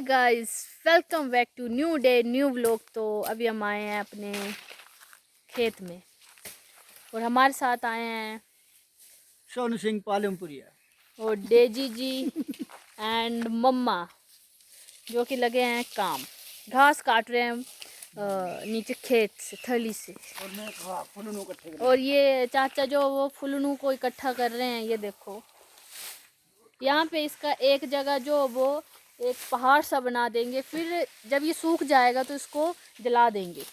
Guys, welcome back to new day new vlog. तो अभी हम आए हैं अपने खेत में और हमारे साथ आए हैं सोनू सिंह पालमपुरिया और डेजी जी एंड मम्मा, जो कि लगे हैं काम। घास काट रहे हैं हम नीचे खेत से, थली से। और मैं फुलनू इकट्ठे और ये चाचा जो वो फुलनू को इकट्ठा कर रहे हैं। ये देखो, यहाँ पे इसका एक जगह जो वो एक पहाड़ सा बना देंगे, फिर जब ये सूख जाएगा तो इसको जला देंगे।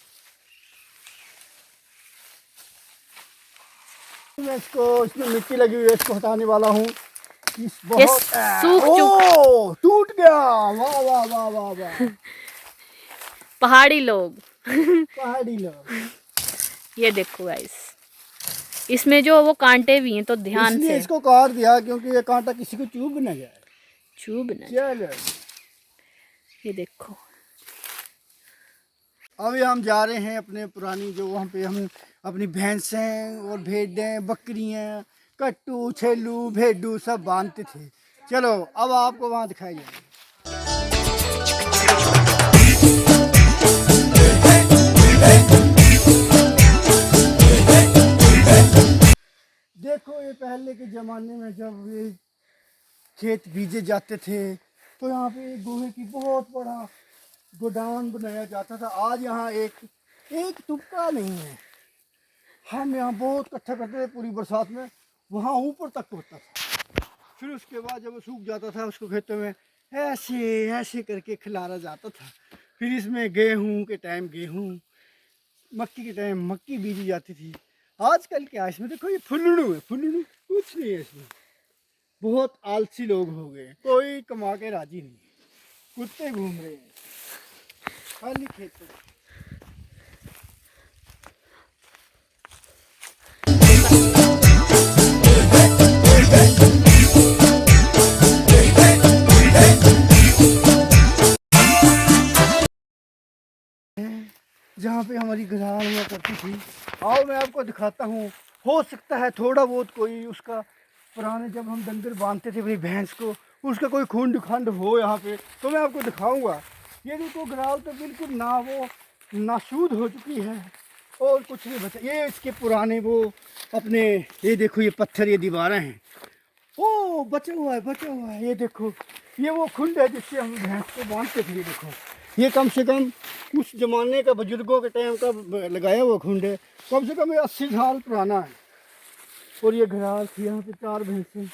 मैं इसमें मिट्टी लगी हुई है, इसको हटाने वाला हूँ। ये सूख टूट गया। वाह वाह वाह वाह वाह। पहाड़ी लोग पहाड़ी लोग। ये देखो गाइस, इसमें जो वो कांटे भी हैं, तो ध्यान इसलिए से इसको काट दिया क्योंकि ये कांटा किसी को चुभ न जाए। चुभ न। चलो ये देखो, अभी हम जा रहे हैं अपने पुरानी जो वहाँ पे हम अपनी भैंसें और भेड़ें बकरियाँ कट्टू छेलू भेडू सब बांधते थे। चलो अब आपको वहाँ दिखाई जाएगा। देखो ये पहले के ज़माने में जब ये खेत बीजे जाते थे तो यहाँ पे गोहे की बहुत बड़ा गोदाम बनाया जाता था। आज यहाँ एक तुपका नहीं है। हम यहाँ बहुत इकट्ठा करते थे पूरी बरसात में, वहाँ ऊपर तक होता था। फिर उसके बाद जब वो सूख जाता था उसको खेतों में ऐसे ऐसे करके खिलारा जाता था। फिर इसमें गेहूँ के टाइम गेहूँ, मक्की के टाइम मक्की बीजी जाती थी। आजकल क्या इसमें देखो ये फुल्लू है, फुल्लू कुछ नहीं है इसमें। बहुत आलसी लोग हो गए, कोई कमा के राजी नहीं, कुत्ते घूम रहे हैं खाली खेतों में। जहाँ पे हमारी गजाल हुआ करती थी। आओ मैं आपको दिखाता हूँ। हो सकता है थोड़ा बहुत कोई उसका पुराने जब हम डंगर बांधते थे अपनी भैंस को, उसका कोई खून खंड हो यहाँ पे तो मैं आपको दिखाऊंगा। ये देखो गराल तो बिल्कुल ना वो नासूद हो चुकी है और कुछ नहीं बचा। ये इसके पुराने वो अपने ये देखो ये पत्थर ये दीवारें हैं। ओ बचा हुआ है बचा हुआ है। ये देखो ये वो खुंड है जिससे हम भैंस को बांधते थे। ये देखो ये कम से कम उस जमाने का बुजुर्गों के टाइम का लगाया हुआ खुंड है। कम से कम ये 80 साल पुराना है। और ये घराल थी, यहाँ पे 4 भैंसें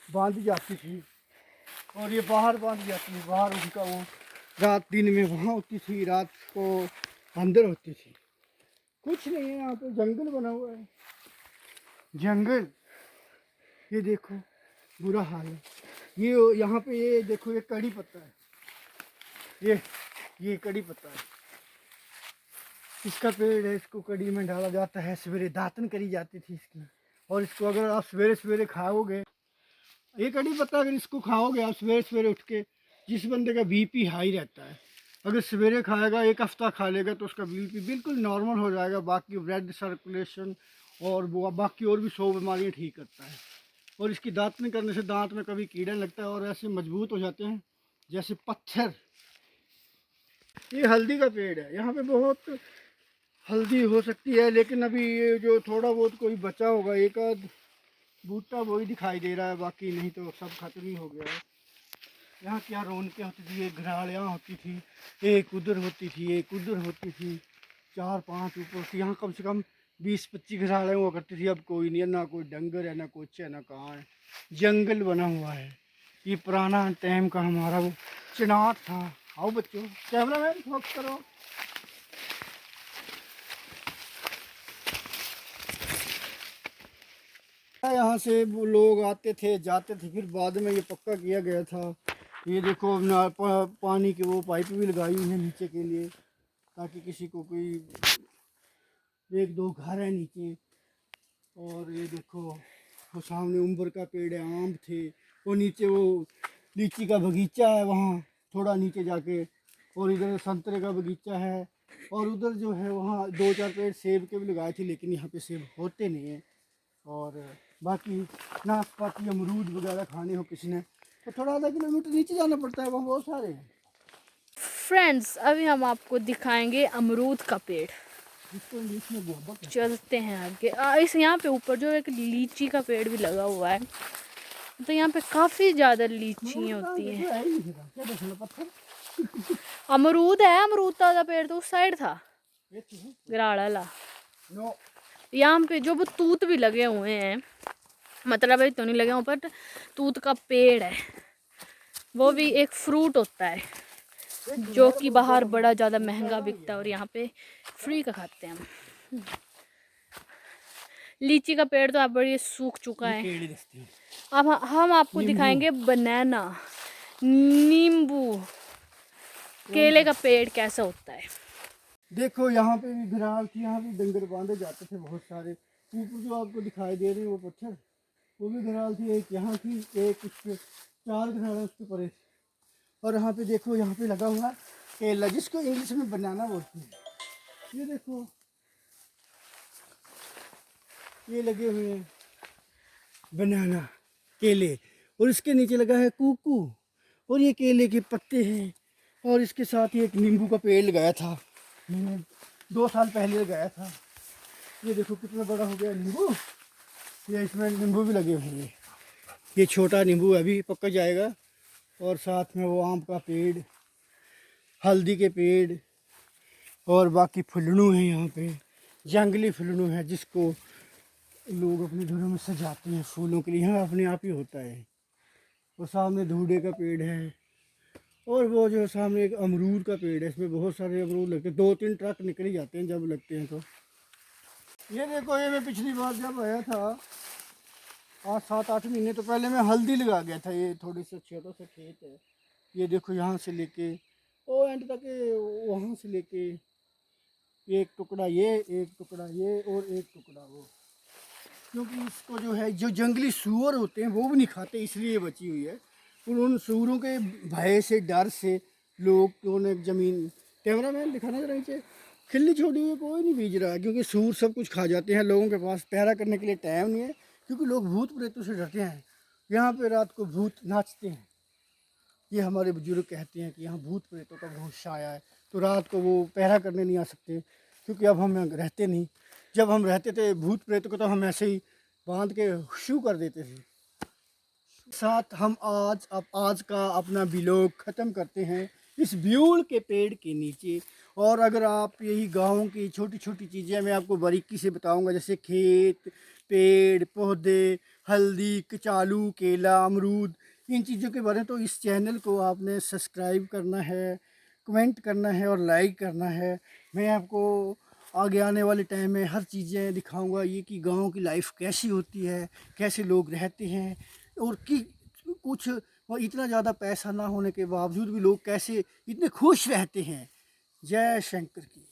बांधी जाती थी और ये बाहर बांधी जाती थी। बाहर उनका वो रात दिन में वहाँ होती थी, रात को अंदर होती थी। कुछ नहीं है यहाँ पे, जंगल बना हुआ है जंगल। ये देखो बुरा हाल है। ये यहाँ पे ये देखो ये कड़ी पत्ता है, ये कड़ी पत्ता है, इसका पेड़ है। इसको कड़ी में डाला जाता है, सवेरे दातन करी जाती थी इसकी। और इसको अगर आप सवेरे सवेरे खाओगे, ये कड़ी पत्ता अगर इसको खाओगे आप सवेरे सवेरे उठ के, जिस बंदे का बीपी हाई रहता है अगर सवेरे खाएगा, एक हफ्ता खा लेगा तो उसका बीपी बिल्कुल नॉर्मल हो जाएगा। बाकी ब्लड सर्कुलेशन और वो बाकी और भी 100 बीमारियाँ ठीक करता है। और इसकी दातन करने से दांत में कभी कीड़ा लगता है और ऐसे मजबूत हो जाते हैं जैसे पत्थर। ये हल्दी का पेड़ है, यहाँ पे बहुत हल्दी हो सकती है, लेकिन अभी ये जो थोड़ा बहुत कोई बचा होगा, एक आध बूटा वही दिखाई दे रहा है, बाकी नहीं तो सब खत्म ही हो गया है। यहाँ क्या रौनकें होती थी, एक घराल यहाँ होती थी, एक उधर होती थी, एक उधर होती थी, 4-5 ऊपर थी। यहाँ कम से कम 20-25 घरालें हुआ करती थी। अब कोई नहीं है, ना कोई डंगर है, ना कुछ है, ना कहाँ है। जंगल बना हुआ है। ये पुराना टाइम का हमारा वो चिनार था। आओ बच्चों, कैमरा मैन फोकस करो। यहाँ से वो लोग आते थे जाते थे, फिर बाद में ये पक्का किया गया था। ये देखो पानी की वो पाइप भी लगाई हुई है नीचे के लिए, ताकि किसी को कोई 1-2 घर है नीचे। और ये देखो वो सामने उम्बर का पेड़ है, आम थे। वो नीचे वो लीची का बगीचा है वहाँ थोड़ा नीचे जाके, और इधर संतरे का बगीचा है। और उधर जो है वहाँ 2-4 पेड़ सेब के भी लगाए थे, लेकिन यहाँ पे सेब होते नहीं हैं। और बाकी नाशपाती अमरूद वगैरह खाने हो किसी ने तो थोड़ा आधा किलोमीटर नीचे जाना पड़ता है, वहाँ बहुत सारे हैं। फ्रेंड्स अभी हम आपको दिखाएंगे अमरूद का पेड़। इसको इंग्लिश में गुआवा कहते चलते हैं आगे। इस यहाँ पे ऊपर जो एक लीची का पेड़ भी लगा हुआ है, तो यहाँ पे काफ़ी ज़्यादा लीची होती हैं। हैं। तो है ही नहीं था, क्या देखना पत्थर। अमरूद है, अमरूद का पेड़ तो उस साइड था, ये तो है। गराड़ा ला। नो यहाँ पे जो वो तूत भी लगे हुए हैं, मतलब अभी तो नहीं लगे हुए, बट तूत का पेड़ है, वो भी एक फ्रूट होता है जो कि बाहर बड़ा ज़्यादा महंगा बिकता है और यहाँ पे फ्री का खाते हैं हम। लीची का पेड़ तो आप बड़ी सूख चुका है। केले दस्ते हैं। अब हम आपको दिखाएंगे बनाना, नींबू, केले का पेड़ कैसा होता है। देखो यहाँ पे भी घराल थी, यहाँ पे डंगर बांधे जाते थे बहुत सारे। ऊपर जो आपको दिखाई दे रही है वो पत्थर, वो भी घराल थी। एक यहाँ थी, एक उस पे, 4 घराल उसके परे थे। और यहाँ पे देखो, यहाँ पे लगा हुआ केला, जिसको इंग्लिश में बनाना बोलते हैं। ये देखो, ये लगे हुए हैं बनाना, केले, और इसके नीचे लगा है कूकू, और ये केले के पत्ते हैं। और इसके साथ ही एक नींबू का पेड़ लगाया था मैंने 2 साल पहले लगाया था। ये देखो कितना बड़ा हो गया नींबू। ये इसमें नींबू भी लगे हुए हैं। ये छोटा नींबू अभी पक जाएगा। और साथ में वो आम का पेड़, हल्दी के पेड़, और बाकी फुलनू है यहाँ पे, जंगली फुलनू है जिसको लोग अपने घरों में सजाते हैं फूलों के लिए। यहाँ अपने आप ही होता है। और सामने धूड़े का पेड़ है, और वो जो सामने एक अमरूद का पेड़ है, इसमें बहुत सारे अमरूद लगते हैं। 2-3 ट्रक निकल ही जाते हैं जब लगते हैं। तो ये देखो, ये मैं पिछली बार जब आया था, आज 7-8 महीने तो पहले, मैं हल्दी लगा गया था। ये थोड़ी सा छोटा सा खेत है। ये देखो, यहाँ से लेके ओ एंड तक, वहाँ से लेके एक टुकड़ा ये, एक टुकड़ा ये, और एक टुकड़ा वो। क्योंकि इसको जो है, जो जंगली सूअर होते हैं वो भी नहीं खाते, इसलिए बची हुई है। और उन सूअरों के भय से, डर से लोग उन्हें ज़मीन, कैमरा मैन दिखाना जरा नीचे, खिल्ली छोड़ी हुई कोई नहीं बीज रहा, क्योंकि सूअर सब कुछ खा जाते हैं। लोगों के पास पहरा करने के लिए टाइम नहीं है, क्योंकि लोग भूत प्रेतों से डरते हैं। यहाँ पे रात को भूत नाचते हैं। ये हमारे बुजुर्ग कहते हैं कि यहाँ भूत प्रेतों का बहुत छाया है, तो रात को वो पहरा करने नहीं आ सकते, क्योंकि अब हम रहते नहीं। जब हम रहते थे भूत प्रेतों को, तो हम ऐसे ही बांध के शू कर देते थे। साथ हम आज का अपना व्लॉग ख़त्म करते हैं इस ब्यूल के पेड़ के नीचे। और अगर आप यही गाँव की छोटी छोटी चीज़ें मैं आपको बारीकी से बताऊंगा, जैसे खेत, पेड़ पौधे, हल्दी, कचालू, केला, अमरूद, इन चीज़ों के बारे में, तो इस चैनल को आपने सब्सक्राइब करना है, कमेंट करना है और लाइक करना है। मैं आपको आगे आने वाले टाइम में हर चीज़ें दिखाऊंगा, ये कि गांव की लाइफ कैसी होती है, कैसे लोग रहते हैं, और कि कुछ इतना ज़्यादा पैसा ना होने के बावजूद भी लोग कैसे इतने खुश रहते हैं। जय शंकर की।